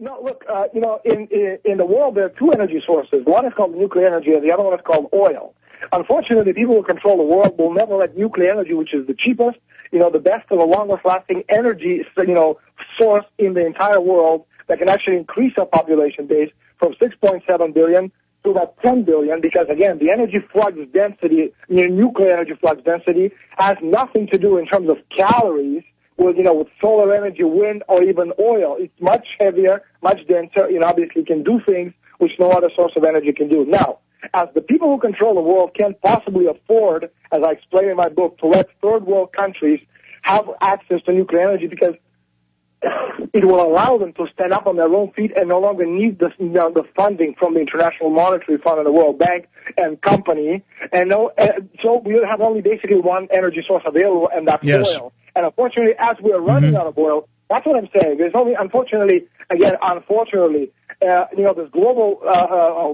No, look, in the world there are two energy sources. One is called nuclear energy, and the other one is called oil. Unfortunately, people who control the world will never let nuclear energy, which is the cheapest, the best and the longest-lasting energy, source in the entire world that can actually increase our population base from 6.7 billion to about 10 billion, because, again, the energy flux density, nuclear energy flux density, has nothing to do in terms of calories with solar energy, wind, or even oil. It's much heavier, much denser, obviously can do things which no other source of energy can do. Now, as the people who control the world can't possibly afford, as I explain in my book, to let third world countries have access to nuclear energy, because it will allow them to stand up on their own feet and no longer need the funding from the International Monetary Fund and the World Bank and company. So we have only basically one energy source available, and that's oil. And unfortunately, as we're running out of oil, that's what I'm saying. There's only, unfortunately, this global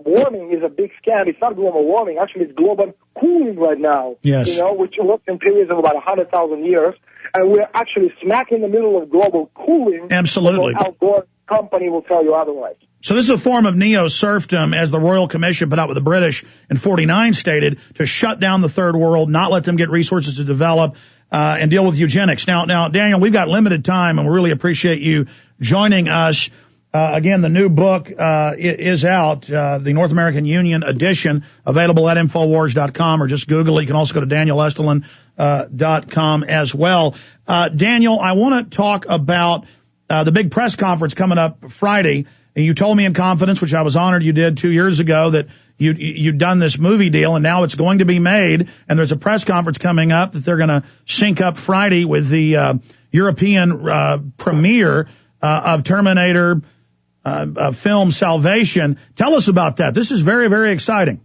warming is a big scam. It's not global warming. Actually, it's global cooling right now. Yes. Which works in periods of about 100,000 years. And we're actually smack in the middle of global cooling. Absolutely. Al Gore company will tell you otherwise. So this is a form of neo-serfdom, as the Royal Commission put out with the British in 49 stated, to shut down the third world, not let them get resources to develop, and deal with eugenics. Now, Daniel, we've got limited time, and we really appreciate you joining us. Again, the new book is out, the North American Union edition, available at Infowars.com, or just Google it. You can also go to DanielEstulin.com as well. Daniel, I want to talk about the big press conference coming up Friday. And you told me in confidence, which I was honored you did 2 years ago, that you'd done this movie deal, and now it's going to be made. And there's a press conference coming up that they're going to sync up Friday with the European premiere of Terminator film Salvation. Tell us about that. This is very, very exciting.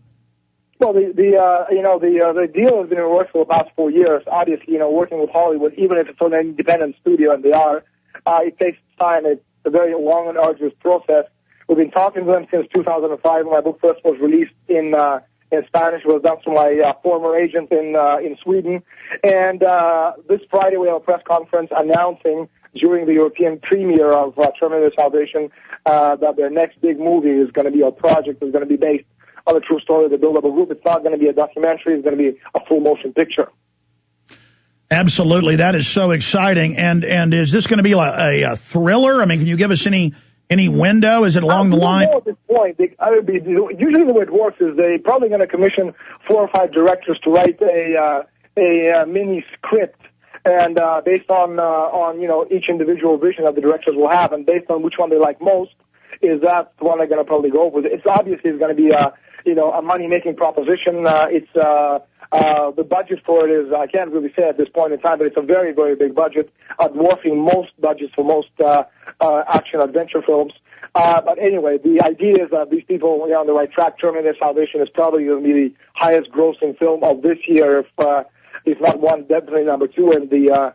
Well, the deal has been in works for the past 4 years. Obviously, working with Hollywood, even if it's an independent studio, and they are, it takes time. It's a very long and arduous process. We've been talking to them since 2005. When my book first was released in Spanish. It was done through my former agent in Sweden. And this Friday we have a press conference announcing during the European premiere of Terminator Salvation that their next big movie is going to be, a project is going to be based on a true story of the build-up of group. It's not going to be a documentary. It's going to be a full motion picture. Absolutely. That is so exciting. And is this going to be a thriller? I mean, can you give us any window? Is it along the line? At this point, usually the way it works is they're probably going to commission 4 or 5 directors to write a mini script, and based on each individual vision that the directors will have, and based on which one they like most, is that the one they're going to probably go with. It's obviously going to be a money-making proposition. The budget for it is, I can't really say at this point in time, but it's a very, very big budget, dwarfing most budgets for most action-adventure films. But anyway, the idea is that these people are on the right track. Terminator Salvation is probably going to be the highest-grossing film of this year, if not one, definitely number 2. And the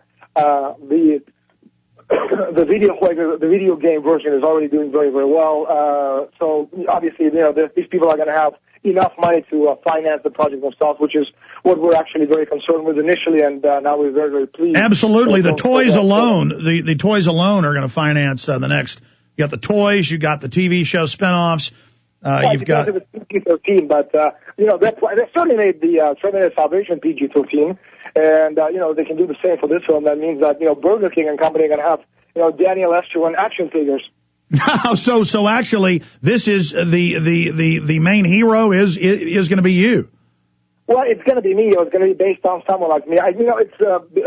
video game version is already doing very, very well. So obviously, these people are going to have enough money to finance the project themselves, which is what we're actually very concerned with initially, and now we're very, very pleased. Absolutely. The toys alone, the toys alone are going to finance the next. You got the toys, you got the TV show spinoffs. You've got it's PG-13, but they certainly made the Terminator Salvation PG-13, and they can do the same for this film. That means that Burger King and company are going to have Daniel Estulin action figures. So actually, this is the main hero is going to be you. Well, it's going to be me, or it's going to be based on someone like me. It's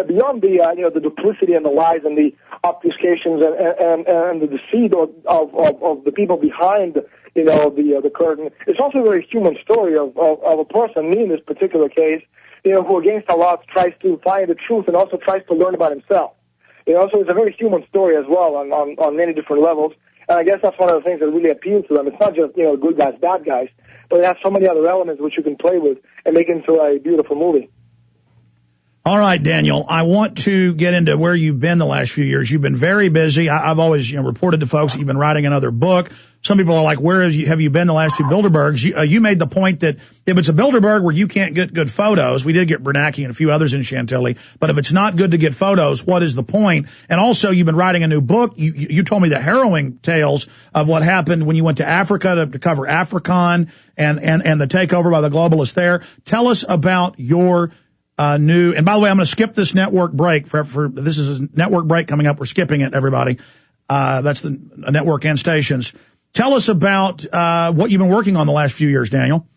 beyond the duplicity and the lies and the obfuscations and the deceit of the people behind the curtain. It's also a very human story of a person, me in this particular case, who against the odds tries to find the truth and also tries to learn about himself. So it's a very human story as well on many different levels. And I guess that's one of the things that really appeals to them. It's not just, good guys, bad guys, but it has so many other elements which you can play with and make into a beautiful movie. All right, Daniel, I want to get into where you've been the last few years. You've been very busy. I've always reported to folks that you've been writing another book. Some people are like, where have you been the last two Bilderbergs? You made the point that if it's a Bilderberg where you can't get good photos, we did get Bernanke and a few others in Chantilly, but if it's not good to get photos, what is the point? And also, you've been writing a new book. You told me the harrowing tales of what happened when you went to Africa to cover Africon and the takeover by the globalists there. Tell us about your new, and by the way, I'm going to skip this network break for this is a network break coming up. We're skipping it, everybody. That's the network and stations. Tell us about what you've been working on the last few years, Daniel.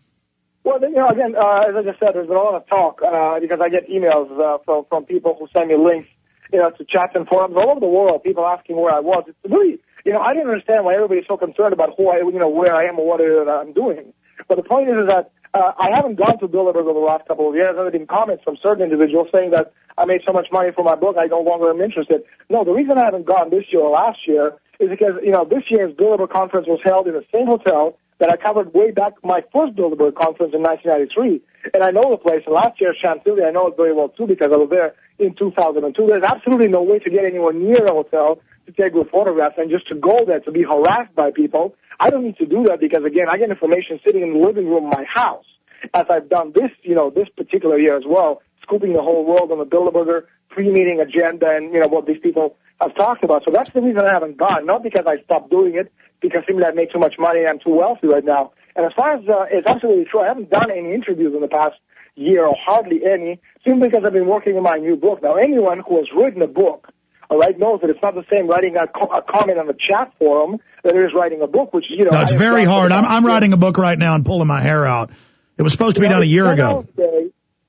Well, again, as I just said, there's been a lot of talk because I get emails from people who send me links, to chats and forums all over the world. People asking where I was. It's really, I didn't understand why everybody's so concerned about where I am or what it is that I'm doing. But the point is that I haven't gone to Bilderberg over the last couple of years. There have been comments from certain individuals saying that I made so much money for my book, I no longer am interested. No, the reason I haven't gone this year or last year is because, this year's Bilderberg conference was held in the same hotel that I covered way back my first Bilderberg conference in 1993. And I know the place. And last year's Chantilly, I know it very well, too, because I was there in 2002. There's absolutely no way to get anywhere near a hotel to take good photographs, and just to go there to be harassed by people. I don't need to do that because, again, I get information sitting in the living room of my house, as I've done this particular year as well, scooping the whole world on the Bilderberger pre-meeting agenda and, what these people have talked about. So that's the reason I haven't gone, not because I stopped doing it, because simply I make too much money and I'm too wealthy right now. And as far as it's absolutely true, I haven't done any interviews in the past year, or hardly any, simply because I've been working on my new book. Now, anyone who has written a book, all right, knows that it's not the same writing a comment on the chat forum that it is writing a book, which, No, it's very hard. I'm writing a book right now and pulling my hair out. It was supposed to be done a year ago.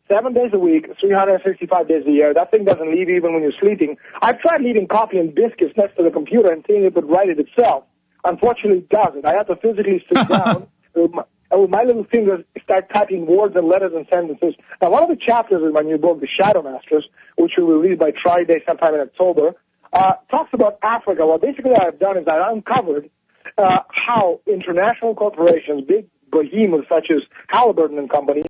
7 days a week, 365 days a year. That thing doesn't leave even when you're sleeping. I've tried leaving coffee and biscuits next to the computer and seeing if it would write it itself. Unfortunately, it doesn't. I have to physically sit down and with my little fingers start typing words and letters and sentences. Now, one of the chapters in my new book, The Shadow Masters, which will be released by Friday sometime in October, talks about Africa. Well, basically what I've done is I uncovered how international corporations, big behemoths such as Halliburton and Company,